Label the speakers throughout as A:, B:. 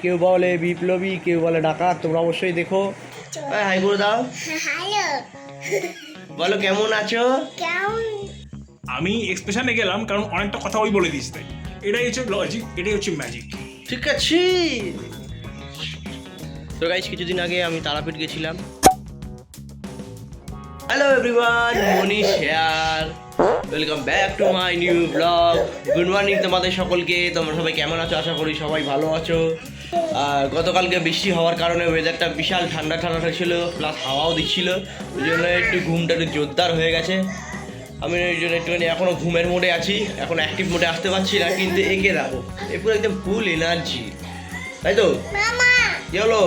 A: কেউ বলে বিপ্লবী, কেউ বলে ডাকাত। তোমরা অবশ্যই দেখো। হাই করে দাও।
B: হ্যালো,
A: বলো কেমন আছো।
B: কেমন?
C: আমি এক্সপ্রেশনে গেলাম কারণ অনেকটা কথা ওই বলে দিস তাই। এটাই হচ্ছে লজিক, এটাই হচ্ছে ম্যাজিক।
A: ঠিক আছে। তো গাইস কিছুদিন আগে আমি তারাপীঠ গেছিলাম। Hello everyone, Manish here. Welcome back to my new blog. Good morning তোমাদের সকলকে। তোমরা সবাই কেমন আছো? আশা করি সবাই ভালো আছো। আর গতকালকে বৃষ্টি হওয়ার কারণে ওয়েদারটা বিশাল ঠান্ডা ঠান্ডা ছিল, প্লাস হাওয়াও দিচ্ছিল। ওই জন্য একটু ঘুমটা একটু জোরদার হয়ে গেছে। আমি ওই জন্য একটুখানি এখনও ঘুমের মোডে আছি, এখন অ্যাক্টিভ মোডে আসতে পারছি না। কিন্তু এঁকে রাখো, এ পুরো একদম ফুল এনার্জি, তাই তো?
B: মামা,
A: কি হলো?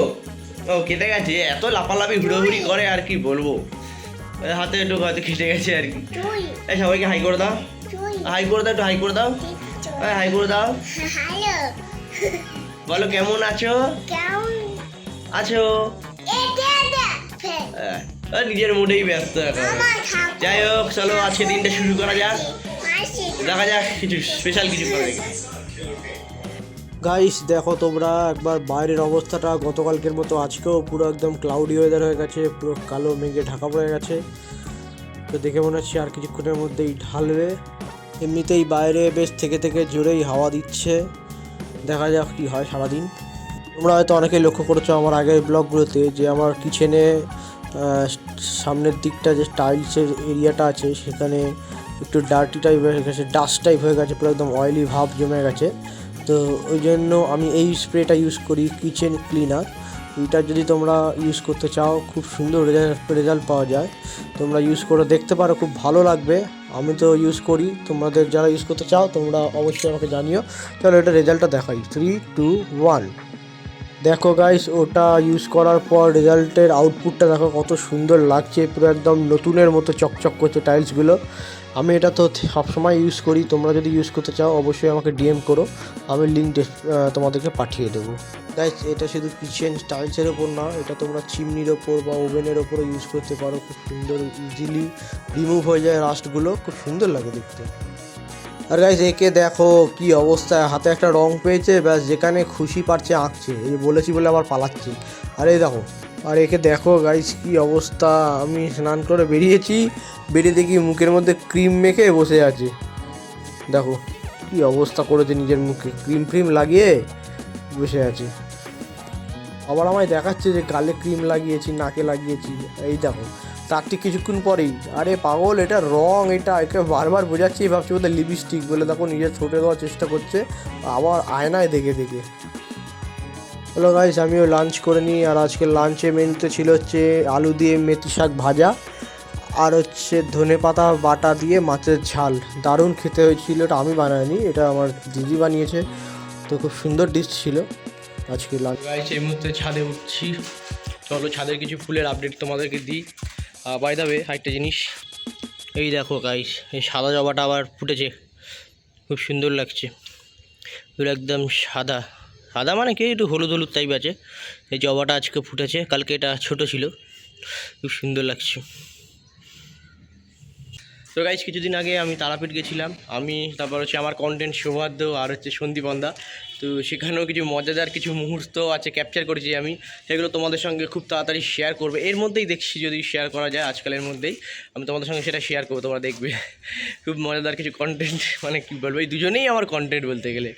A: ও কেটে গেছে, এত লাফালাফি হুড়োহুড়ি করে আর কি বলবো। হাতে একটু হয়তো খেটে গেছে আর কি।
B: তুই
A: এই সবাইকে হাই করে দাও,
B: তুই
A: হাই করে দাও, একটু হাই করে দাও, হাই করে দাও।
B: হ্যালো,
A: বলো কেমন আছো?
B: কেমন?
A: আছো?
B: এটা দেখ
A: নিজের মুডেই ব্যস্ত এখন।
B: মামা থাক।
A: যাই হোক, চলো আজকে দিনটা শুরু করা যাক।
B: মাসি
A: দেখা যাক কিছু স্পেশাল কিছু করে।
D: গাইস দেখো তোমরা একবার বাইরের অবস্থাটা, গতকালকের মতো আজকেও পুরো একদম ক্লাউডি ওয়েদার হয়ে গেছে, পুরো কালো মেঘে ঢাকা পড়ে গেছে। তো দেখে মনে হচ্ছে আর কিছুক্ষণের মধ্যেই ঢালবে। এমনিতেই বাইরে বেশ থেকে থেকে জোরেই হাওয়া দিচ্ছে, দেখা যাক কী হয় সারাদিন। তোমরা হয়তো অনেকেই লক্ষ্য করেছো আমার আগের ব্লগগুলোতে যে আমার কিচেনে সামনের দিকটা যে টাইলসের এরিয়াটা আছে সেখানে একটু ডার্টি টাইপ হয়ে গেছে, ডাস্ট টাইপ হয়ে গেছে, পুরো একদম অয়েলি ভাব জমে গেছে। তো ওই জন্য আমি এই স্প্রেটা ইউজ করি, কিচেন ক্লিনার। এটা যদি তোমরা ইউজ করতে চাও খুব সুন্দর রেজাল্ট পাওয়া যায়। তোমরা ইউজ করে দেখতে পারো, খুব ভালো লাগবে। আমি তো ইউজ করি, তোমাদের যারা ইউজ করতে চাও তোমরা অবশ্যই আমাকে জানিও। চলো এটা রেজাল্টটা দেখাই, 3, 2, 1। দেখো গাইস, ওটা ইউজ করার পর রেজাল্টের আউটপুটটা দেখো কত সুন্দর লাগছে, পুরো একদম নতুনের মতো চকচক করছে টাইলসগুলো। আমি এটা তো সবসময় ইউজ করি। তোমরা যদি ইউজ করতে চাও অবশ্যই আমাকে ডিএম করো, আমি লিঙ্ক তোমাদেরকে পাঠিয়ে দেবো। গাইস এটা শুধু কিচেন টাইলসের ওপর না, এটা তোমরা চিমনির ওপর বা ওভেনের ওপরও ইউজ করতে পারো। খুব সুন্দর ইজিলি রিমুভ হয়ে যায় রাস্টগুলো, খুব সুন্দর লাগে দেখতে। আর গাইস একে দেখো কি অবস্থা, হাতে একটা রং পেয়েছে, ব্যাস যেখানে খুশি পারছে আঁকছে। এই বলেছি বলে আবার পালাচ্ছে। আর এই দেখো, আর একে দেখো গাইস কি অবস্থা। আমি স্নান করে বেরিয়েছি, বেরিয়ে দেখি মুখের মধ্যে ক্রিম মেখে বসে আছে। দেখো কি অবস্থা করেছে, নিজের মুখে ক্রিম ফ্রিম লাগিয়ে বসে আছে। আবার আমায় দেখাচ্ছে যে গালে ক্রিম লাগিয়েছি, নাকে লাগিয়েছি। এই দেখো তার ঠিক কিছুক্ষণ পরেই, আরে পাগল এটা রং, এটা একে বারবার বোঝাচ্ছি, ভাবছি বোধহয় লিপস্টিক বলে। দেখো নিজের ঠোঁটে দেওয়ার চেষ্টা করছে, আবার আয়নায় দেখে দেখে। হ্যালো গাইস, আমিও লাঞ্চ করে নিই। আর আজকে লাঞ্চে মেনুতে ছিল হচ্ছে আলু দিয়ে মেথি শাক ভাজা, আর হচ্ছে ধনেপাতা বাটা দিয়ে মাছের ঝাল। দারুণ খেতে হয়েছিল। এটা আমি বানাইনি, এটা আমার দিদি বানিয়েছে। তো খুব সুন্দর ডিশ ছিল আজকে লাঞ্চ।
A: গাইস এই মুহূর্তে ছাদে উঠছি, চলো ছাদের কিছু ফুলের আপডেট তোমাদেরকে দিই। বাই দ্য ওয়ে আরেকটা জিনিস, এই দেখো গাইস, এই সাদা জবাটা আবার ফুটেছে, খুব সুন্দর লাগছে। পুরো একদম সাদা সাদা, মানে কি একটু হলুদ হলুদ টাইপ আছে। এই জবাটা আজকে ফুটেছে, কালকে এটা ছোট ছিল, খুব সুন্দর লাগছে। তো গাইস কিছুদিন আগে আমি তারাপীঠ গেছিলাম, আমি তারপর হচ্ছে আমার কন্টেন্ট সৌহার্দ্য আর হচ্ছে সন্দীপন্দা। তো সেখানেও কিছু মজাদার কিছু মুহূর্ত আছে, ক্যাপচার করেছি আমি, সেগুলো তোমাদের সঙ্গে খুব তাড়াতাড়ি শেয়ার করবে। এর মধ্যেই দেখছি যদি শেয়ার করা যায়, আজকালের মধ্যেই আমি তোমাদের সঙ্গে সেটা শেয়ার করবো, তোমরা দেখবে। খুব মজাদার কিছু কন্টেন্ট, মানে কী বলবো, এই দুজনেই আমার কন্টেন্ট বলতে গেলে।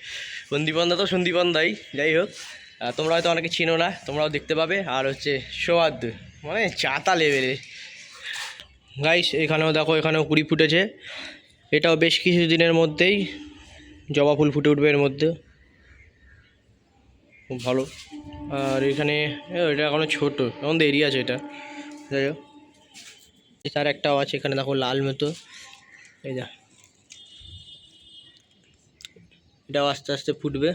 A: সন্দীপন্দা তো সন্দীপন্দাই, যাই হোক তোমরা হয়তো অনেকে চিনো না, তোমরাও দেখতে পাবে। আর হচ্ছে সৌহার্দ্য মানে চাতা লেভেলে। গাইস এখানেও দেখো, এখানেও কুড়ি ফুটেছে, এটাও বেশ কিছু দিনের মধ্যেই জবা ফুল ফুটে উঠবে এর মধ্যে, খুব ভালো। আর এখানে এটা এখনও ছোটো, এখন দেরি আছে এটা, যাই হোক। তার একটাও আছে এখানে দেখো লাল মতো, এই যা, এটাও আস্তে আস্তে ফুটবে।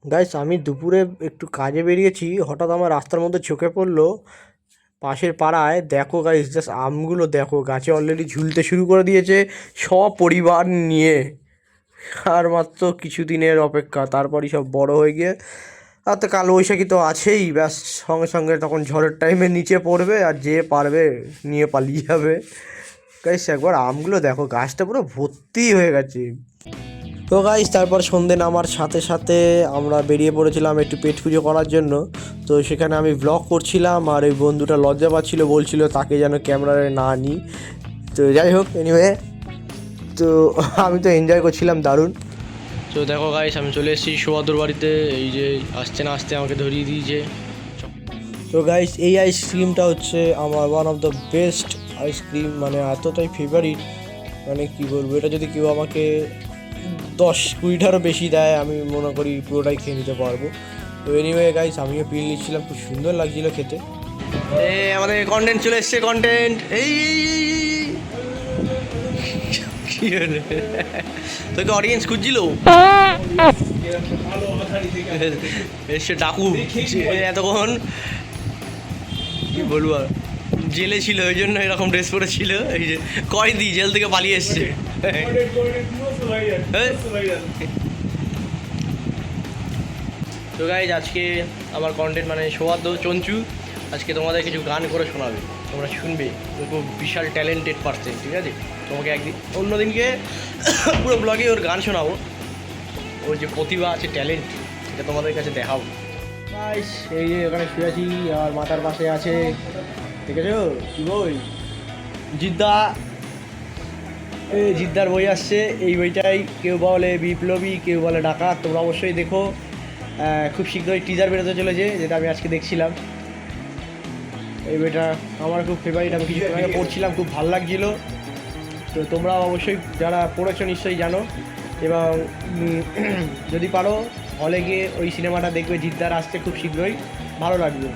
D: গাইস আমি দুপুরে একটু কাজে বেরিয়েছি, হঠাৎ আমার রাস্তার মধ্যে চোখে পড়লো পাশের পাড়ায়, দেখো গাইস জাস্ট আমগুলো দেখো, গাছে অলরেডি ঝুলতে শুরু করে দিয়েছে সপরিবার নিয়ে। আর মাত্র কিছু দিনের অপেক্ষা, তারপরই সব বড় হয়ে গিয়ে, আর তো কালবৈশাখী তো আছেই, ব্যাস সঙ্গে সঙ্গে তখন ঝড়ের টাইমে নিচে পড়বে, আর যে পারবে নিয়ে পালিয়ে যাবে। গাইস একবার আমগুলো দেখো, গাছটা পুরো ভর্তি হয়ে গেছে। তো গাইস তারপর সন্ধে নামার সাথে সাথে আমরা বেরিয়ে পড়েছিলাম একটু পেট পুজো করার জন্য। তো সেখানে আমি ব্লগ করছিলাম আর ওই বন্ধুটা লজ্জা পাচ্ছিল, বলছিল তাকে যেন ক্যামেরায় না নিই। তো যাই হোক, এনিওয়ে তো আমি তো এনজয় করছিলাম দারুণ।
A: তো দেখো গাইস, আমি চলে এসেছি সৌহার্দ্যর বাড়িতে। এই যে আসতে না আসতে আমাকে ধরিয়ে দিয়েছে।
D: তো গাইস এই আইসক্রিমটা হচ্ছে আমার one of the best ice cream, মানে এতটাই ফেভারিট, মানে কি বলবো, এটা যদি কেউ আমাকে 10-20টারও বেশি দেয় আমি মনে করি পুরোটাই খেয়ে নিতে পারবো। তো এনিওয়ে গাইস আমিও পিল নিচ্ছিলাম, খুব সুন্দর লাগছিল খেতে।
A: আমাদের কন্টেন্ট চলে এসছে, কন্টেন্ট। এই কি হলো? তোকে অডিয়েন্স খুঁজছিল, এসে ডাকু এতক্ষণ কি বলবো আর, জেলে ছিল ওই জন্য এরকম ড্রেস পরেছিল। এই যে কয়েদি জেল থেকে পালিয়ে এসছে। তো গাইজ আজকে আমার কন্টেন্ট মানে সৌহার্দ্য চঞ্চু আজকে তোমাদের কিছু গান করে শোনাবে, তোমরা শুনবে। ও খুব বিশাল ট্যালেন্টেড পারসন, ঠিক আছে? তোমাকে একদিন অন্যদিনকে পুরো ব্লগে ওর গান শোনাবো। ওর যে প্রতিভা আছে, ট্যালেন্ট, এটা তোমাদের কাছে দেখাবো। গাইস এই যে ওখানে শুয়ে আছি, আর মাথার পাশে আছে, ঠিক আছে কি বই, জিদ্দা। এই জিদ্দার বই আসছে, এই বইটাই কেউ বলে বিপ্লবী, কেউ বলে ডাকাত। তোমরা অবশ্যই দেখো, খুব শীঘ্রই টিজার বেরোতে চলেছে, যেটা আমি আজকে দেখছিলাম। এই বইটা আমার খুব ফেভারিট, আমি কিছু আগে পড়ছিলাম, খুব ভালো লাগছিলো। তো তোমরা অবশ্যই যারা পড়েছো নিশ্চয়ই জানো, এবং যদি পারো হলে গিয়ে ওই সিনেমাটা দেখবে, জিদ্দার আসছে খুব শীঘ্রই, ভালো লাগবে।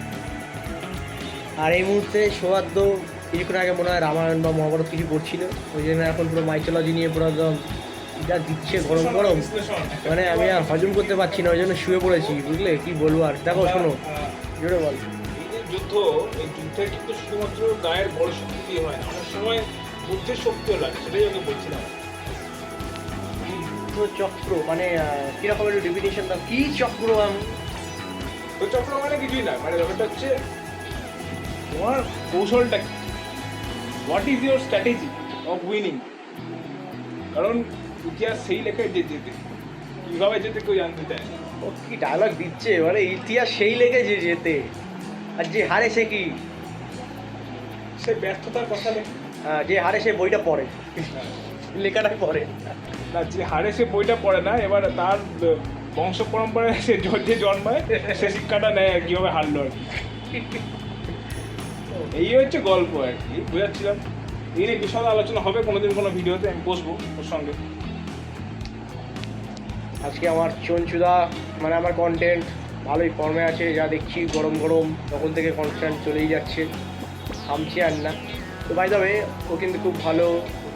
A: আর এই মুহূর্তে সৌহার্দ্য কিছুক্ষণ আগে মনে হয় রামায়ণ বা মহাভারত কিছু পড়ছিল, ওই জন্য এখন পুরো মাইথোলজি নিয়ে পুরো একদম যা দিচ্ছে গরম গরম, মানে আমি আর হজম করতে পারছি না, ওই জন্য শুয়ে পড়েছি, বুঝলে কি বলবো আর। দেখো শোনো, জোরে বল।
C: এই যুদ্ধ, এই যুদ্ধে কিন্তু শুধুমাত্র গায়ের বড় শক্তি দিয়ে হয় না, অনেক সময় বুদ্ধির শক্তিও লাগে, সেটাই ওকে বলছিলাম।
A: চক্র মানে কিরকম একটু ডেফিনেশন দাও, কি চক্র?
C: তো চক্র মানে কিছুই না, মানে ব্যাপারটা হচ্ছে তোমার কৌশলটা কি, what is your strategy of winning. কারণ ইতিহাস সেই লেখায় যে যেতে, কীভাবে যেতে কেউ জানতে চায়।
A: ও কি ডায়লগ দিচ্ছে, মানে ইতিহাস সেই লেগে যে যেতে, আর যে হারে সে কি,
C: সে ব্যর্থতার কথা লেখে।
A: যে হারে সে বইটা পড়ে, লেখাটাই পড়ে
C: না, যে হারে সে বইটা পড়ে না, এবার তার বংশ পরম্পরায় সে যে জন্মায় সে শিক্ষাটা নেয় আর কীভাবে হারলো আর কি। এই হচ্ছে গল্প আর কি, বোঝাচ্ছিলাম। এই নিয়ে বিশদ আলোচনা হবে কোনোদিন কোনো ভিডিওতে, আমি বসবো ওর সঙ্গে।
A: আজকে আমার চঞ্চুদা মানে আমার কন্টেন্ট ভালোই ফর্মে আছে, যা দেখছি গরম গরম তখন থেকে কন্টেন্ট চলেই যাচ্ছে, থামছে আর না। তো বাই দ্য ওয়ে ও কিন্তু খুব ভালো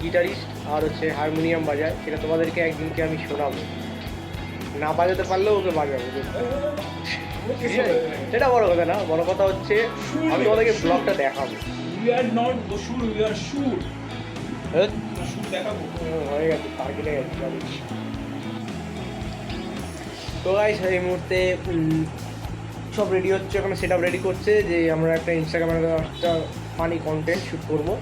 A: গিটারিস্ট আর হচ্ছে হারমোনিয়াম বাজায়, সেটা তোমাদেরকে একদিনকে আমি শোনাবো, না বাজাতে পারলেও ওকে বাজাবো। সেটা বড় কথা না, বড় কথা হচ্ছে আমি তোমাদেরকে ব্লগটা দেখাবো।
C: উই আর নট বসুর, উই আর শুর। শুর দেখাবো,
A: হয়ে গেছে, তার কিনে গেছে। তো গাইস এই মুহূর্তে সব রেডি হচ্ছে, ওখানে সেট আপ রেডি করছে যে আমরা একটা ইনস্টাগ্রামে একটা ফানি কন্টেন্ট শ্যুট করবো,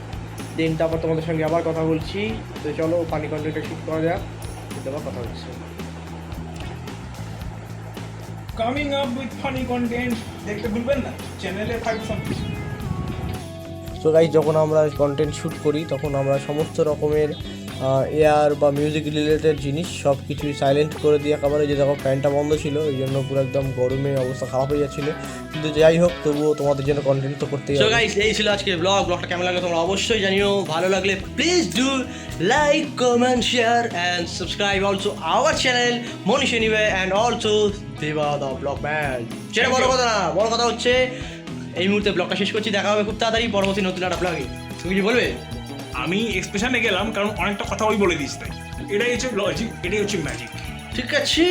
A: দেন তারপর তোমাদের সঙ্গে আবার কথা বলছি। তো চলো ফানি কন্টেন্টটা শ্যুট করা যাক, আবার কথা হচ্ছে।
C: Coming up with funny content দেখতে ভুলবেন না, চ্যানেলে থাকবে সব কিছু।
D: তো গাইস যখন আমরা কন্টেন্ট শ্যুট করি তখন আমরা সমস্ত রকমের এয়ার বা মিউজিক রিলেটেড জিনিস সব কিছুই সাইলেন্ট করে দিয়ে একেবারে, যে দেখো ফ্যানটা বন্ধ ছিল ওই জন্য পুরো একদম গরমে অবস্থা খারাপ হয়ে যাচ্ছিলো, কিন্তু যাই হোক তবুও তোমাদের জন্য কন্টেন্ট তো করতেই হবে।
A: সো গাইস এই ছিল আজকে ব্লগটা কেমন লাগলো তোমরা অবশ্যই জানিও, ভালো লাগলে please do like, comment, share and subscribe also our channel Manish anyway and also দেবা দ্য ব্লগ ম্যান। সেটা বড় কথা না, বড় কথা হচ্ছে এই মুহূর্তে ব্লগটা শেষ করছি, দেখা হবে খুব তাড়াতাড়ি পরবর্তী নতুন একটা ব্লগে। তুমি কি বলবে?
C: আমি এক্সপ্রেশনে গেলাম কারণ অনেকটা কথা ওই বলে দিস, তাই এটাই হচ্ছে লজিক, এটাই হচ্ছে ম্যাজিক।
A: ঠিক আছে।